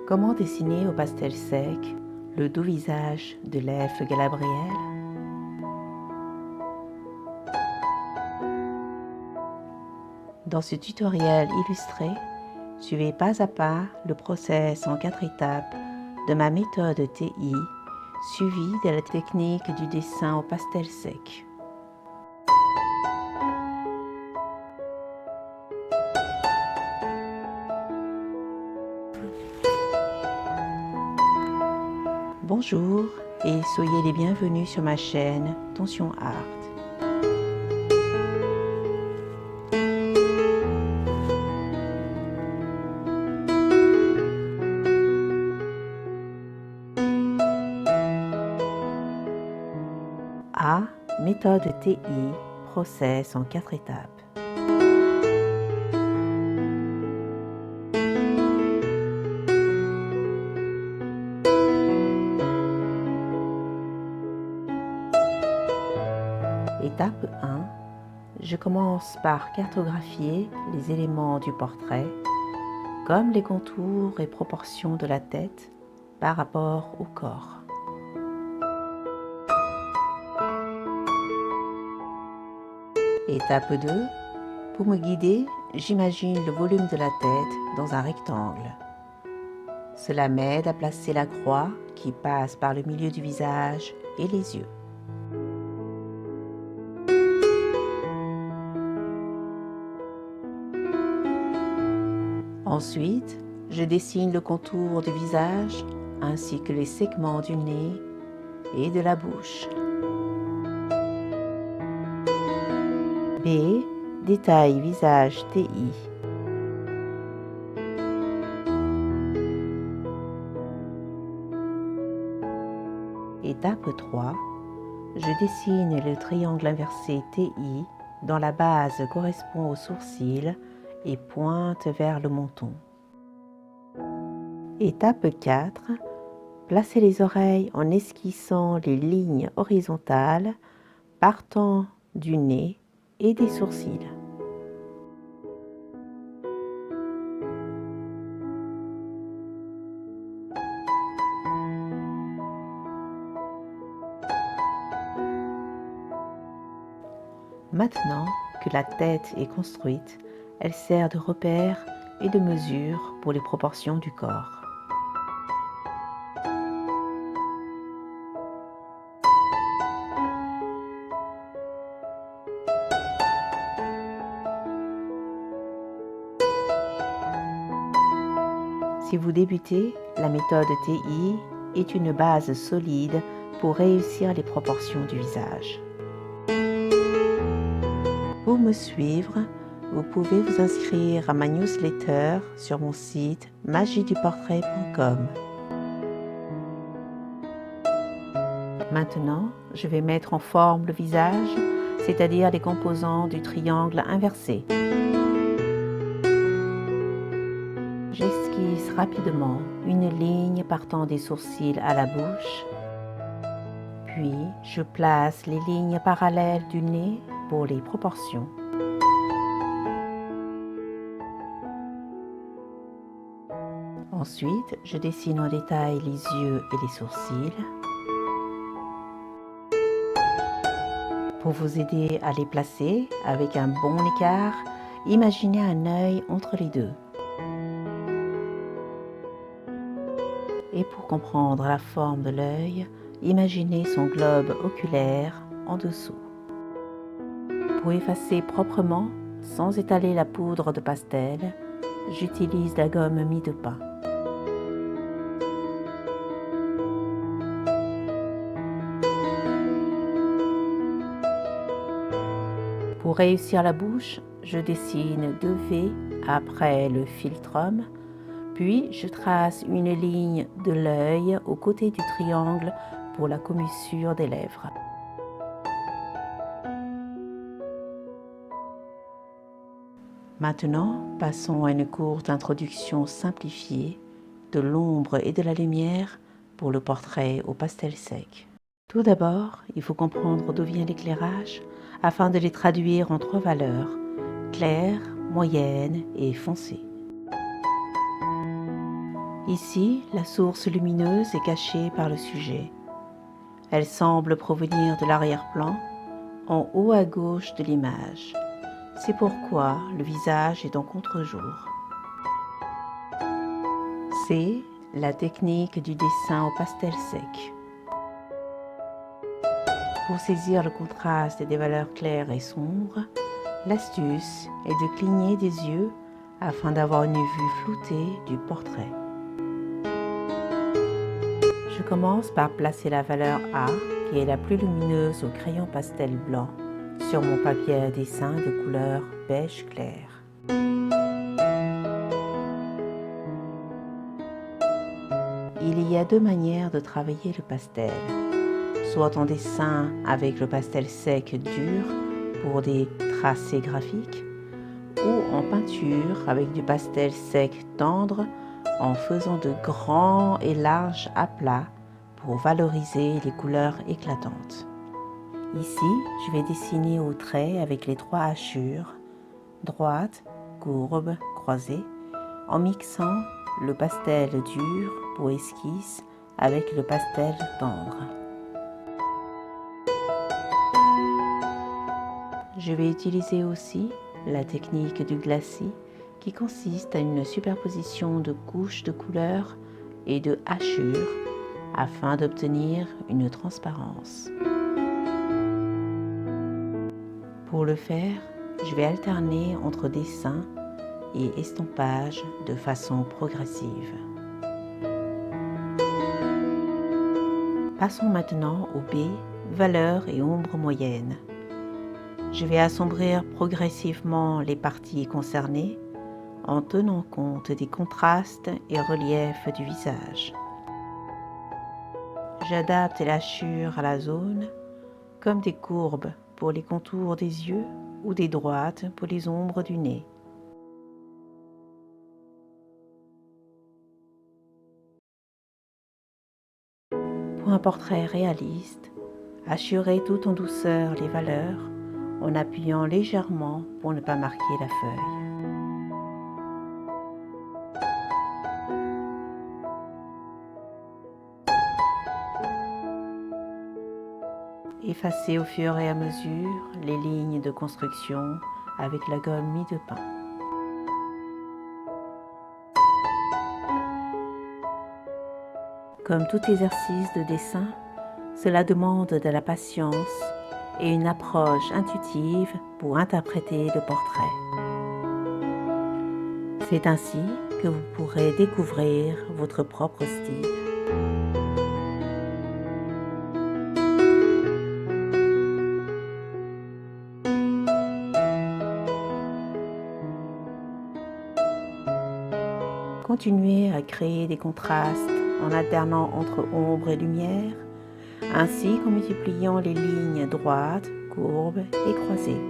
Comment dessiner au pastel sec le doux visage de l'elfe Galadriel? Dans ce tutoriel illustré, suivez pas à pas le process en 4 étapes de ma méthode TI, suivie de la technique du dessin au pastel sec. Bonjour et soyez les bienvenus sur ma chaîne Tension Art. A. Méthode TI, process en 4 étapes. Étape 1. Je commence par cartographier les éléments du portrait, comme les contours et proportions de la tête par rapport au corps. Étape 2. Pour me guider, j'imagine le volume de la tête dans un rectangle. Cela m'aide à placer la croix qui passe par le milieu du visage et les yeux. Ensuite, je dessine le contour du visage ainsi que les segments du nez et de la bouche. B. Détail visage TI. Étape 3. Je dessine le triangle inversé TI dont la base correspond au sourcil et pointe vers le menton. Étape 4. Placez les oreilles en esquissant les lignes horizontales partant du nez et des sourcils. Maintenant que la tête est construite, elle sert de repère et de mesure pour les proportions du corps. Si vous débutez, la méthode TI est une base solide pour réussir les proportions du visage. Pour me suivre, vous pouvez vous inscrire à ma newsletter sur mon site magieduportrait.com. Maintenant, je vais mettre en forme le visage, c'est-à-dire les composants du triangle inversé. J'esquisse rapidement une ligne partant des sourcils à la bouche, puis je place les lignes parallèles du nez pour les proportions. Ensuite, je dessine en détail les yeux et les sourcils. Pour vous aider à les placer avec un bon écart, imaginez un œil entre les deux. Et pour comprendre la forme de l'œil, imaginez son globe oculaire en dessous. Pour effacer proprement, sans étaler la poudre de pastel, j'utilise la gomme mie de pain. Pour réussir la bouche, je dessine 2 V après le philtrum, puis je trace une ligne de l'œil au côté du triangle pour la commissure des lèvres. Maintenant, passons à une courte introduction simplifiée de l'ombre et de la lumière pour le portrait au pastel sec. Tout d'abord, il faut comprendre d'où vient l'éclairage afin de les traduire en 3 valeurs, claire, moyenne et foncée. Ici, la source lumineuse est cachée par le sujet. Elle semble provenir de l'arrière-plan, en haut à gauche de l'image. C'est pourquoi le visage est en contre-jour. C'est la technique du dessin au pastel sec. Pour saisir le contraste des valeurs claires et sombres, l'astuce est de cligner des yeux afin d'avoir une vue floutée du portrait. Je commence par placer la valeur A, qui est la plus lumineuse au crayon pastel blanc, sur mon papier à dessin de couleur beige clair. Il y a deux manières de travailler le pastel, soit en dessin avec le pastel sec dur pour des tracés graphiques, ou en peinture avec du pastel sec tendre en faisant de grands et larges aplats pour valoriser les couleurs éclatantes. Ici, je vais dessiner au trait avec les trois hachures, droite, courbe, croisée, en mixant le pastel dur pour esquisse avec le pastel tendre. Je vais utiliser aussi la technique du glacis qui consiste à une superposition de couches de couleurs et de hachures afin d'obtenir une transparence. Pour le faire, je vais alterner entre dessin et estampage de façon progressive. Passons maintenant au B, valeur et ombre moyenne. Je vais assombrir progressivement les parties concernées en tenant compte des contrastes et reliefs du visage. J'adapte l'hachure à la zone, comme des courbes pour les contours des yeux ou des droites pour les ombres du nez. Pour un portrait réaliste, hachure tout en douceur les valeurs en appuyant légèrement pour ne pas marquer la feuille. Effacez au fur et à mesure les lignes de construction avec la gomme mie de pin. Comme tout exercice de dessin, cela demande de la patience et une approche intuitive pour interpréter le portrait. C'est ainsi que vous pourrez découvrir votre propre style. Continuez à créer des contrastes en alternant entre ombre et lumière, ainsi qu'en multipliant les lignes droites, courbes et croisées.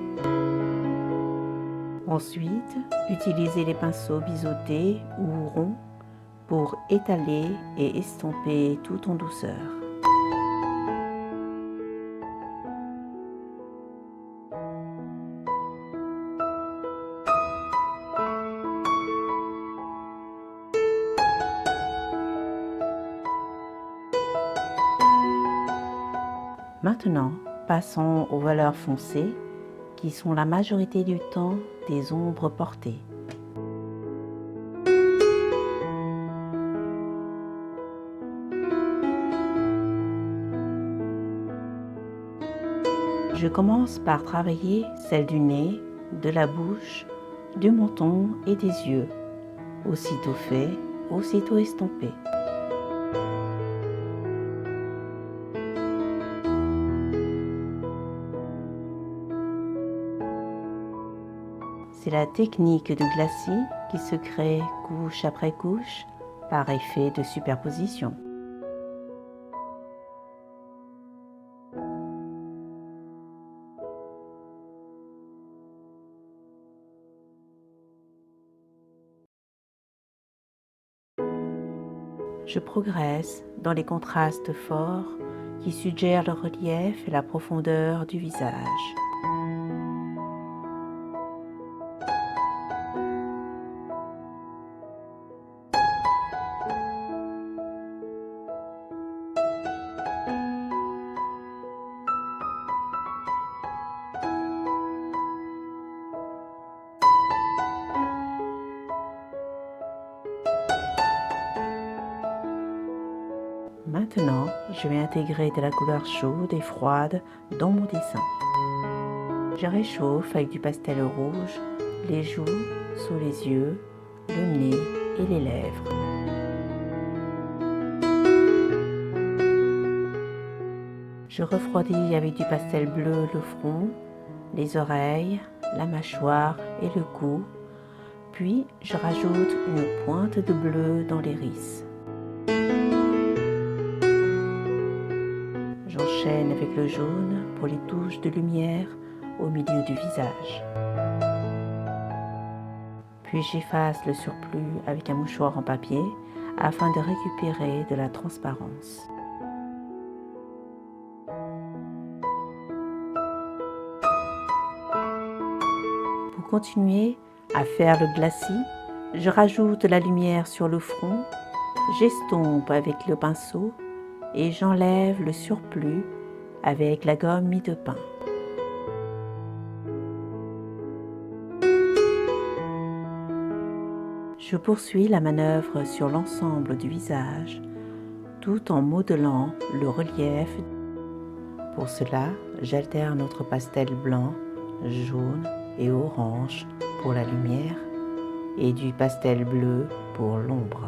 Ensuite, utilisez les pinceaux biseautés ou ronds pour étaler et estomper tout en douceur. Maintenant, passons aux valeurs foncées qui sont la majorité du temps des ombres portées. Je commence par travailler celle du nez, de la bouche, du menton et des yeux. Aussitôt fait, aussitôt estompé. C'est la technique de glacis qui se crée couche après couche par effet de superposition. Je progresse dans les contrastes forts qui suggèrent le relief et la profondeur du visage. Maintenant, je vais intégrer de la couleur chaude et froide dans mon dessin. Je réchauffe avec du pastel rouge les joues, sous les yeux, le nez et les lèvres. Je refroidis avec du pastel bleu le front, les oreilles, la mâchoire et le cou, puis je rajoute une pointe de bleu dans l'iris. J'enchaîne avec le jaune pour les touches de lumière au milieu du visage. Puis j'efface le surplus avec un mouchoir en papier afin de récupérer de la transparence. Pour continuer à faire le glacis, je rajoute la lumière sur le front, j'estompe avec le pinceau et j'enlève le surplus avec la gomme mie de pain. Je poursuis la manœuvre sur l'ensemble du visage tout en modelant le relief. Pour cela, j'alterne notre pastel blanc, jaune et orange pour la lumière et du pastel bleu pour l'ombre.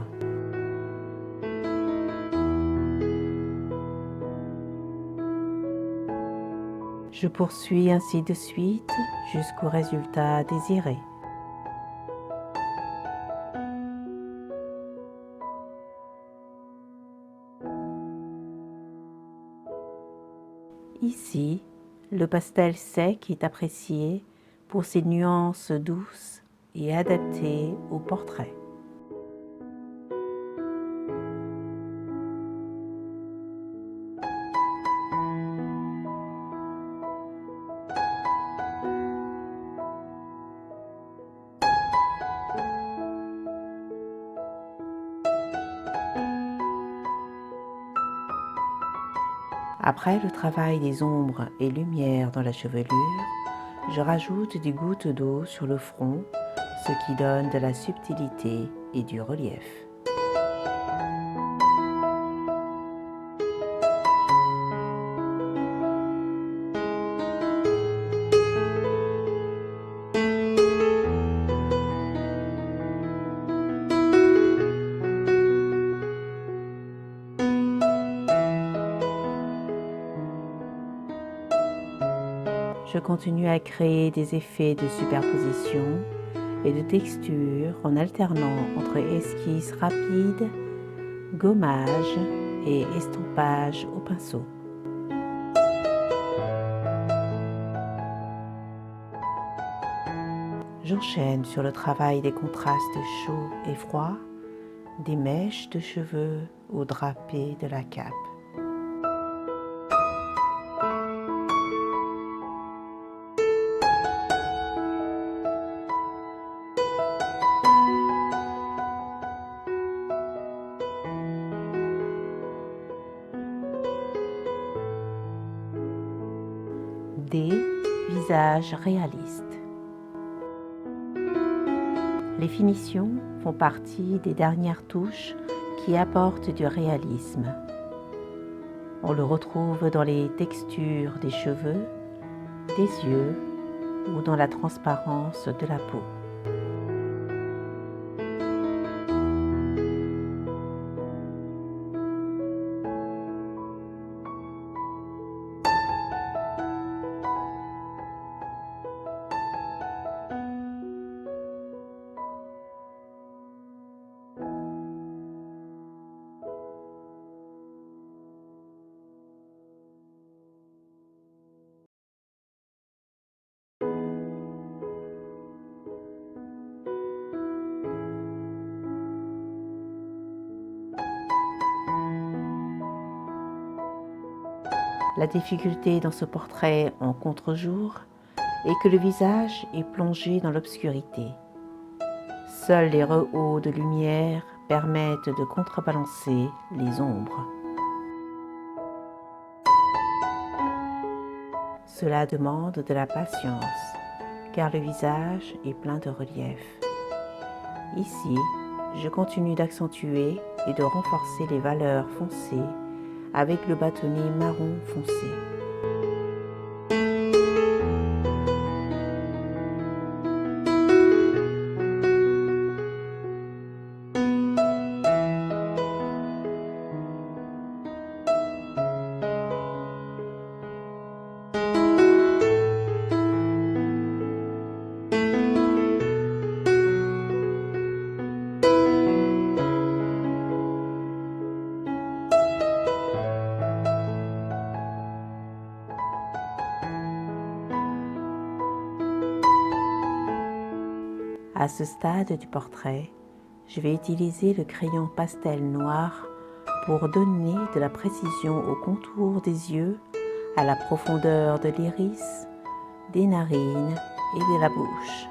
Je poursuis ainsi de suite jusqu'au résultat désiré. Ici, le pastel sec est apprécié pour ses nuances douces et adaptées au portrait. Après le travail des ombres et lumières dans la chevelure, je rajoute des gouttes d'eau sur le front, ce qui donne de la subtilité et du relief. Je continue à créer des effets de superposition et de texture en alternant entre esquisse rapide, gommage et estompage au pinceau. J'enchaîne sur le travail des contrastes chauds et froids, des mèches de cheveux aux drapés de la cape. Des visages réalistes. Les finitions font partie des dernières touches qui apportent du réalisme. On le retrouve dans les textures des cheveux, des yeux ou dans la transparence de la peau. La difficulté dans ce portrait en contre-jour est que le visage est plongé dans l'obscurité. Seuls les rehauts de lumière permettent de contrebalancer les ombres. Cela demande de la patience, car le visage est plein de relief. Ici, je continue d'accentuer et de renforcer les valeurs foncées avec le bâtonnet marron foncé. À ce stade du portrait, je vais utiliser le crayon pastel noir pour donner de la précision au contour des yeux, à la profondeur de l'iris, des narines et de la bouche.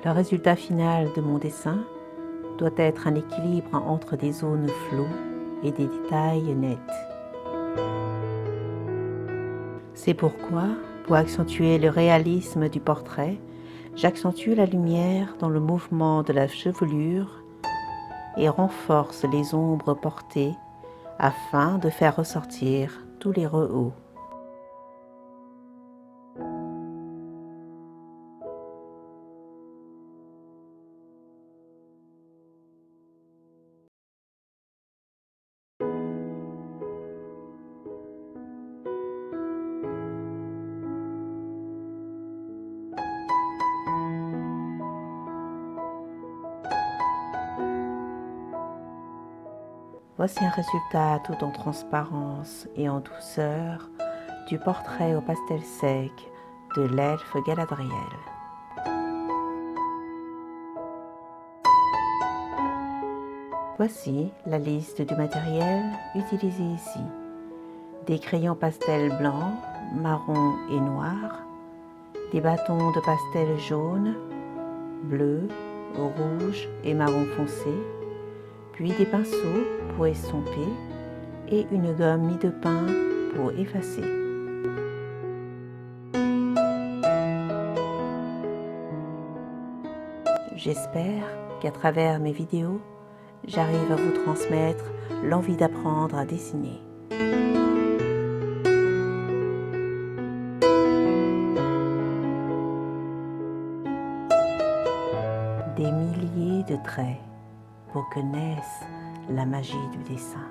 Le résultat final de mon dessin doit être un équilibre entre des zones floues et des détails nets. C'est pourquoi, pour accentuer le réalisme du portrait, j'accentue la lumière dans le mouvement de la chevelure et renforce les ombres portées afin de faire ressortir tous les rehauts. Voici un résultat tout en transparence et en douceur du portrait au pastel sec de l'elfe Galadriel. Voici la liste du matériel utilisé ici. Des crayons pastel blancs, marron et noir, des bâtons de pastel jaune, bleu, rouge et marron foncé, puis des pinceaux pour estomper et une gomme mie-de-pain pour effacer. J'espère qu'à travers mes vidéos, j'arrive à vous transmettre l'envie d'apprendre à dessiner. Des milliers de traits pour que naisse la magie du dessin.